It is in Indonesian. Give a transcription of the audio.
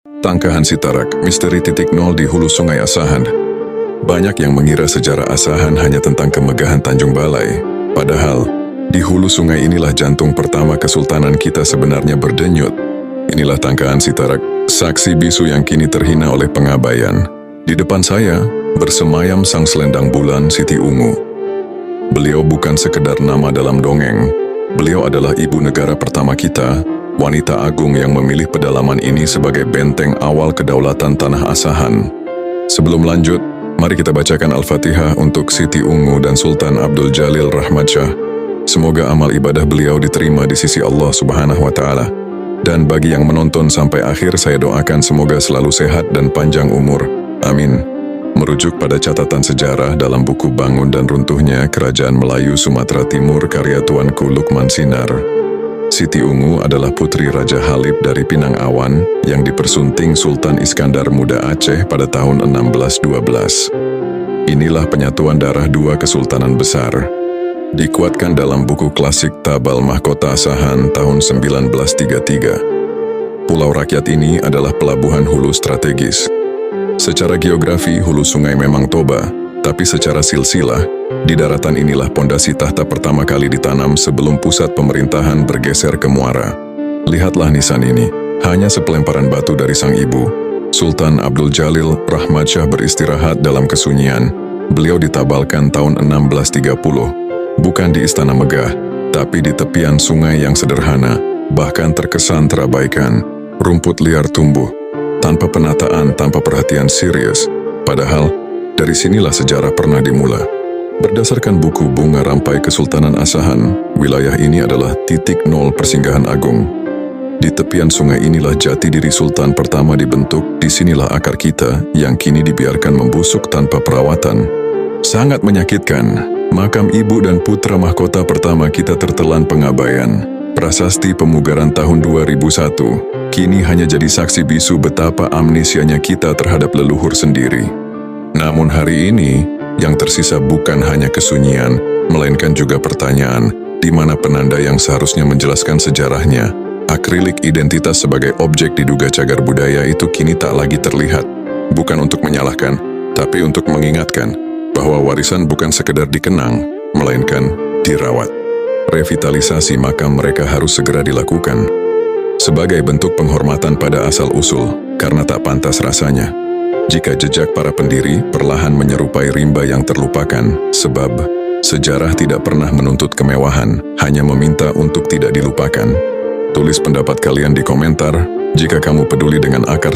Tangkahan Sitarak, misteri titik nol di hulu sungai Asahan. Banyak yang mengira sejarah Asahan hanya tentang kemegahan Tanjung Balai. Padahal, di hulu sungai inilah jantung pertama kesultanan kita sebenarnya berdenyut. Inilah Tangkahan Sitarak, saksi bisu yang kini terhina oleh pengabaian. Di depan saya, bersemayam sang selendang bulan Siti Ungu. Beliau bukan sekedar nama dalam dongeng. Beliau adalah ibu negara pertama kita, wanita agung yang memilih pedalaman ini sebagai benteng awal kedaulatan tanah Asahan. Sebelum lanjut, mari kita bacakan Al-Fatihah untuk Siti Ungu dan Sultan Abdul Jalil Rahmatsyah. Semoga amal ibadah beliau diterima di sisi Allah Subhanahu wa Ta'ala. Dan bagi yang menonton sampai akhir, saya doakan semoga selalu sehat dan panjang umur. Amin. Merujuk pada catatan sejarah dalam buku Bangun dan Runtuhnya Kerajaan Melayu Sumatera Timur karya Tuanku Lukman Sinar, Siti Ungu adalah putri Raja Halib dari Pinang Awan yang dipersunting Sultan Iskandar Muda Aceh pada tahun 1612. Inilah penyatuan darah dua kesultanan besar. Dikuatkan dalam buku klasik Tabal Mahkota Asahan tahun 1933. Pulau rakyat ini adalah pelabuhan hulu strategis. Secara geografi, hulu sungai memang toba, tapi secara silsilah, di daratan inilah pondasi tahta pertama kali ditanam sebelum pusat pemerintahan bergeser ke muara. Lihatlah nisan ini, hanya sepelemparan batu dari sang ibu. Sultan Abdul Jalil Rahmatsyah beristirahat dalam kesunyian. Beliau ditabalkan tahun 1630, bukan di istana megah, tapi di tepian sungai yang sederhana, bahkan terkesan terabaikan. Rumput liar tumbuh, tanpa penataan, tanpa perhatian serius. Padahal, dari sinilah sejarah pernah dimulai. Berdasarkan buku Bunga Rampai Kesultanan Asahan, wilayah ini adalah titik nol persinggahan agung. Di tepian sungai inilah jati diri sultan pertama dibentuk, disinilah akar kita yang kini dibiarkan membusuk tanpa perawatan. Sangat menyakitkan, makam ibu dan putra mahkota pertama kita tertelan pengabaian. Prasasti Pemugaran tahun 2001, kini hanya jadi saksi bisu betapa amnesianya kita terhadap leluhur sendiri. Namun hari ini, yang tersisa bukan hanya kesunyian, melainkan juga pertanyaan, di mana penanda yang seharusnya menjelaskan sejarahnya. Akrilik identitas sebagai objek diduga cagar budaya itu kini tak lagi terlihat. Bukan untuk menyalahkan, tapi untuk mengingatkan bahwa warisan bukan sekedar dikenang, melainkan dirawat. Revitalisasi makam mereka harus segera dilakukan sebagai bentuk penghormatan pada asal-usul, karena tak pantas rasanya jika jejak para pendiri perlahan menyerupai rimba yang terlupakan, sebab sejarah tidak pernah menuntut kemewahan, hanya meminta untuk tidak dilupakan. Tulis pendapat kalian di komentar jika kamu peduli dengan akar